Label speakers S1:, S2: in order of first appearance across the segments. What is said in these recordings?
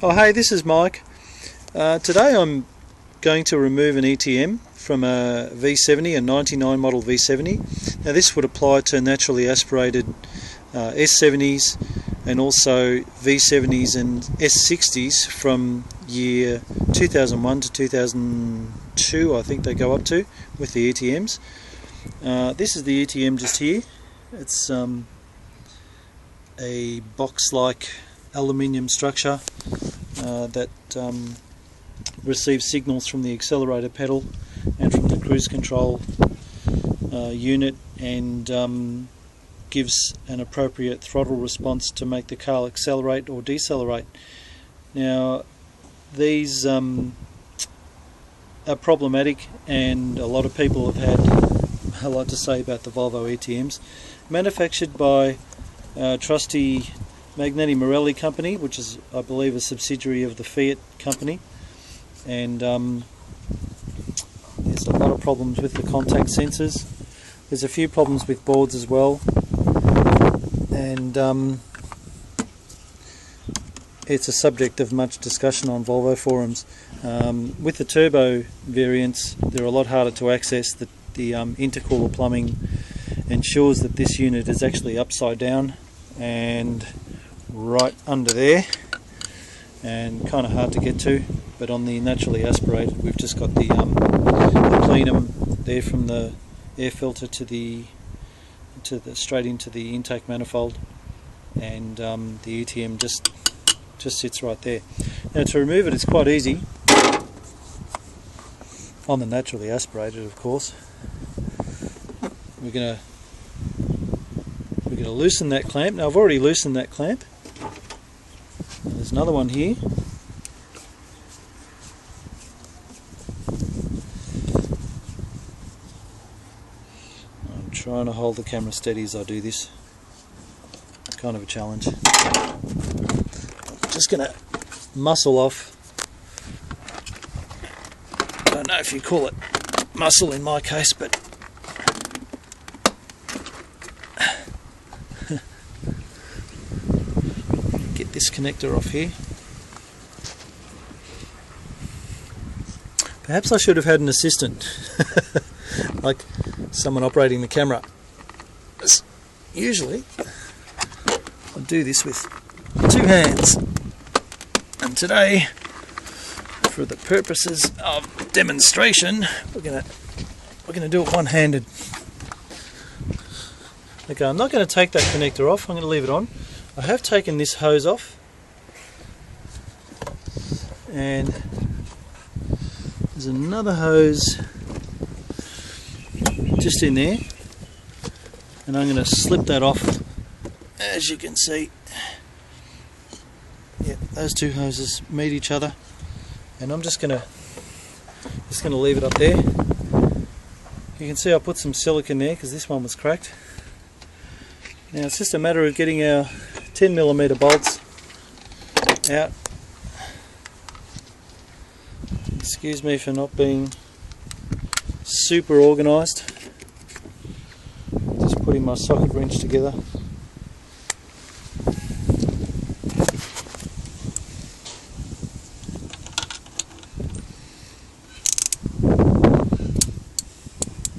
S1: Oh hey, this is Mike. Today I'm going to remove an ETM from a V70, a 99 model V70. Now this would apply to naturally aspirated S70s and also V70s and S60s from year 2001 to 2002, I think they go up to, with the ETMs. This is the ETM just here. It's a box-like aluminium structure that receives signals from the accelerator pedal and from the cruise control unit, and gives an appropriate throttle response to make the car accelerate or decelerate. Now these are problematic, and a lot of people have had a lot to say about the Volvo ETMs, manufactured by trusty Magneti Marelli company, which is, I believe, a subsidiary of the Fiat company, and there's a lot of problems with the contact sensors. There's a few problems with boards as well, and it's a subject of much discussion on Volvo forums. With the turbo variants, they're a lot harder to access. The intercooler plumbing ensures that this unit is actually upside down and right under there, and kind of hard to get to. But on the naturally aspirated, we've just got the plenum there from the air filter to the straight into the intake manifold, and the ETM just sits right there. Now to remove it, it's quite easy on the naturally aspirated, of course. We're gonna loosen that clamp. Now I've already loosened that clamp. There's another one here. I'm trying to hold the camera steady as I do this. Kind of a challenge. I'm just going to muscle off. I don't know if you call it muscle in my case, but get this connector off here. Perhaps I should have had an assistant, like someone operating the camera. Usually I do this with two hands, and today, for the purposes of demonstration, we're gonna do it one-handed. Okay, I'm not going to take that connector off. I'm going to leave it on. I have taken this hose off, and there's another hose just in there, and I'm going to slip that off. As you can see, yeah, those two hoses meet each other, and I'm just going to leave it up there. You can see I put some silicone there because this one was cracked. Now it's just a matter of getting our 10mm bolts out. Excuse me for not being super organised. Just putting my socket wrench together.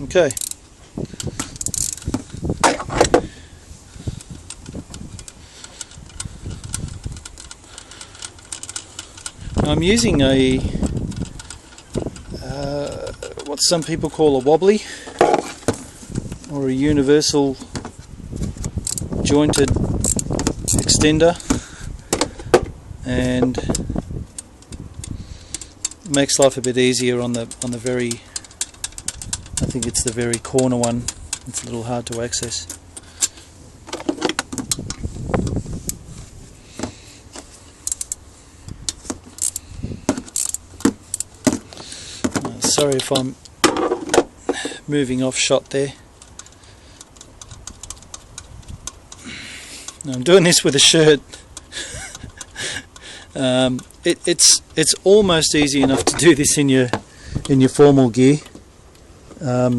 S1: Okay. I'm using a what some people call a wobbly, or a universal jointed extender, and it makes life a bit easier on the very, I think it's the very corner one. It's a little hard to access. Sorry if I'm moving off shot there. Now, I'm doing this with a shirt. It's almost easy enough to do this in your formal gear. Now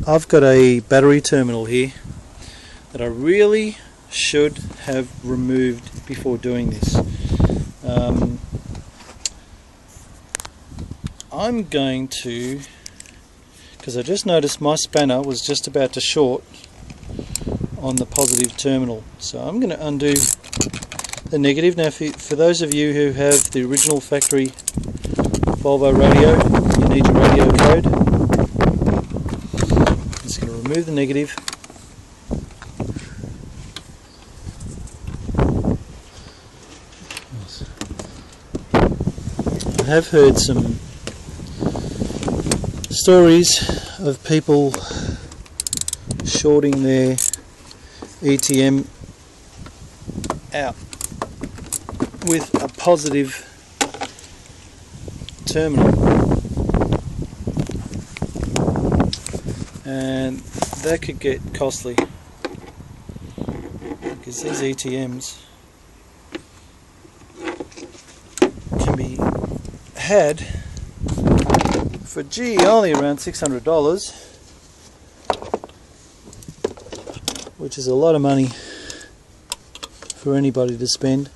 S1: I've got a battery terminal here that I really should have removed before doing this. I'm going to, because I just noticed my spanner was just about to short on the positive terminal, so I'm going to undo the negative. Now for those of you who have the original factory Volvo radio, you need your radio code. I'm just going to remove the negative. I have heard some stories of people shorting their ETM out with a positive terminal, and that could get costly because these ETMs can be had for only around $600, which is a lot of money for anybody to spend,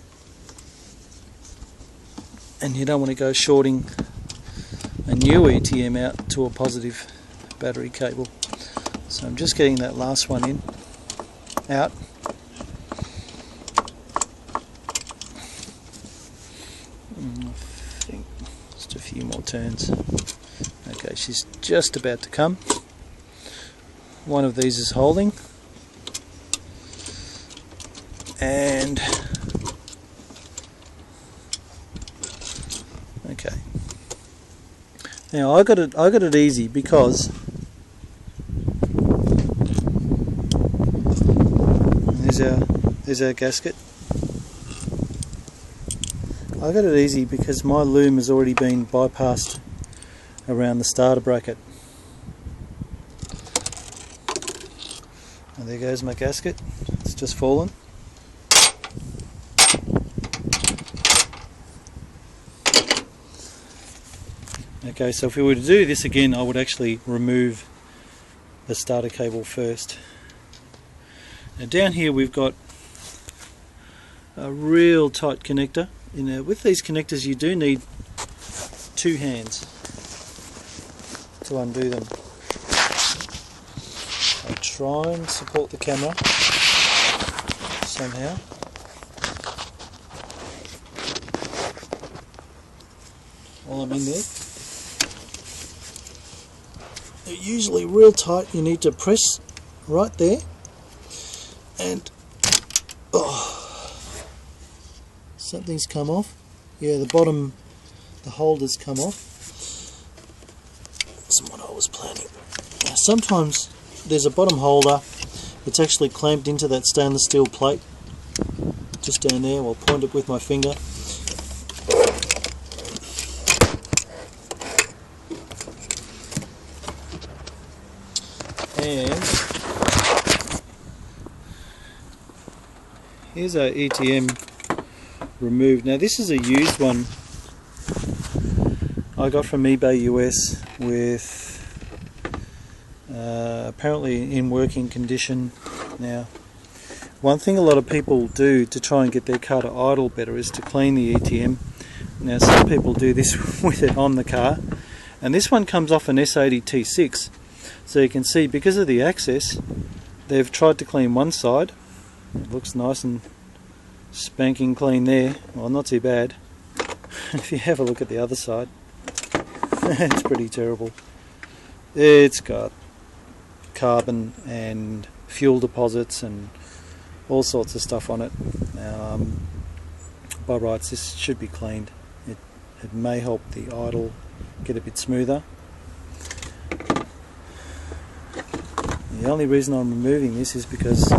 S1: and you don't want to go shorting a new ETM out to a positive battery cable. So I'm just getting that last one out. I think just a few more turns. Okay, she's just about to come. One of these is holding, and okay. Now I got it easy because there's our gasket. I got it easy because my loom has already been bypassed around the starter bracket. And there goes my gasket. It's just fallen. Okay, so if we were to do this again, I would actually remove the starter cable first. Now down here we've got a real tight connector. With these connectors you do need two hands to undo them. I'll try and support the camera somehow. While I'm in there. They're usually real tight. You need to press right there, and something's come off. Yeah, the bottom, the holder's come off. That's what I was planning. Now, sometimes there's a bottom holder that's actually clamped into that stainless steel plate just down there. I'll point it with my finger. And here's our ETM removed. Now this is a used one I got from eBay US with apparently in working condition. Now one thing a lot of people do to try and get their car to idle better is to clean the ETM. Now some people do this with it on the car, and this one comes off an S80 T6, so you can see because of the access they've tried to clean one side. It looks nice and spanking clean there. Well, not too bad. If you have a look at the other side, it's pretty terrible. It's got carbon and fuel deposits and all sorts of stuff on it. Now, by rights this should be cleaned. It may help the idle get a bit smoother. The only reason I'm removing this is because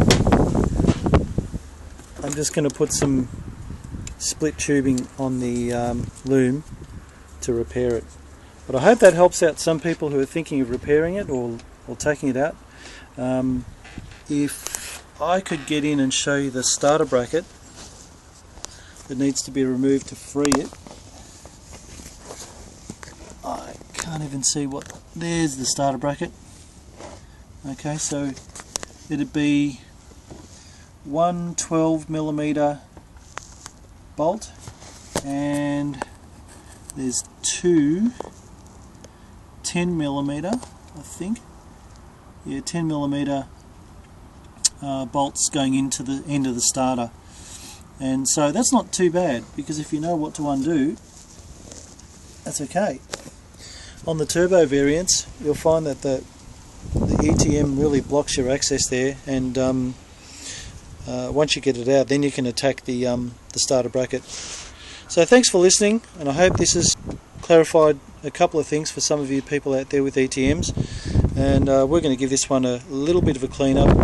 S1: I'm just going to put some split tubing on the loom to repair it. But I hope that helps out some people who are thinking of repairing it or taking it out. If I could get in and show you the starter bracket that needs to be removed to free it. I can't even see what... There's the starter bracket. Okay, so it'd be one 12mm bolt, and there's two 10mm, I think. Yeah, 10mm bolts going into the end of the starter. And so that's not too bad, because if you know what to undo, that's okay. On the turbo variants, you'll find that the ETM really blocks your access there, and once you get it out, then you can attack the starter bracket. So thanks for listening, and I hope this has clarified a couple of things for some of you people out there with ETMs. And we're going to give this one a little bit of a clean up.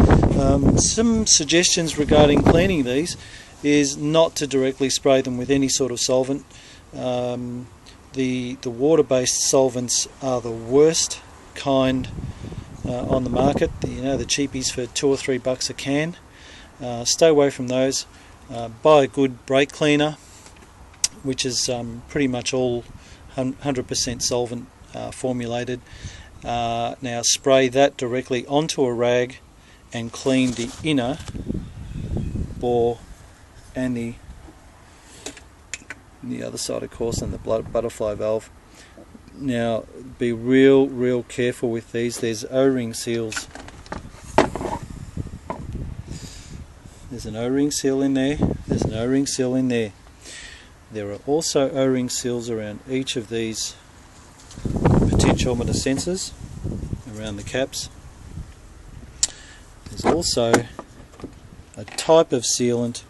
S1: Some suggestions regarding cleaning these is not to directly spray them with any sort of solvent. The water-based solvents are the worst kind on the market. You know, the cheapies for $2 or $3 a can. Stay away from those. Buy a good brake cleaner, which is pretty much all 100% solvent formulated. Now spray that directly onto a rag and clean the inner bore and the other side, of course, and the butterfly valve. Now be real careful with these. There's O-ring seals. There's an O-ring seal in there. There's an O-ring seal in there. There are also O-ring seals around each of these potentiometer sensors, around the caps. There's also a type of sealant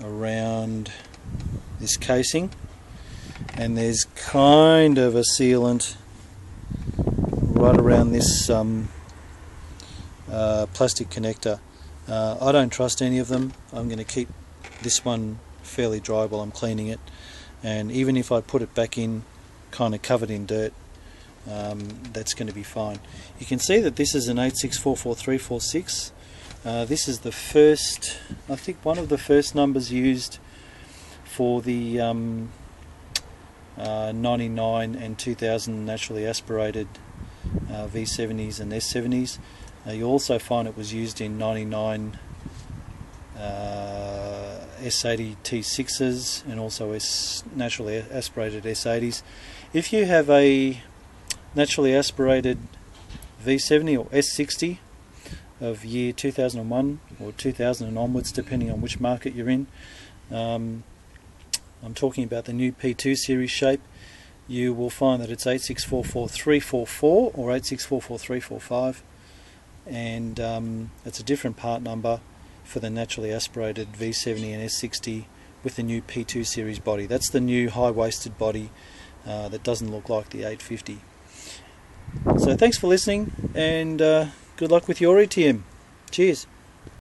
S1: around this casing, and there's kind of a sealant right around this plastic connector. I don't trust any of them. I'm going to keep this one fairly dry while I'm cleaning it, and even if I put it back in kind of covered in dirt, that's going to be fine. You can see that this is an 8644346. This is the first, I think one of the first numbers used for the 99 and 2000 naturally aspirated V70s and S70s. You also find it was used in 99 S80 T6s and also naturally aspirated S80s. If you have a naturally aspirated V70 or S60 of year 2001 or 2000 and onwards, depending on which market you're in, I'm talking about the new P2 series shape, you will find that it's 8644344 or 8644345, and it's a different part number for the naturally aspirated V70 and S60 with the new P2 series body. That's the new high-waisted body that doesn't look like the 850. So thanks for listening, and good luck with your ETM. Cheers.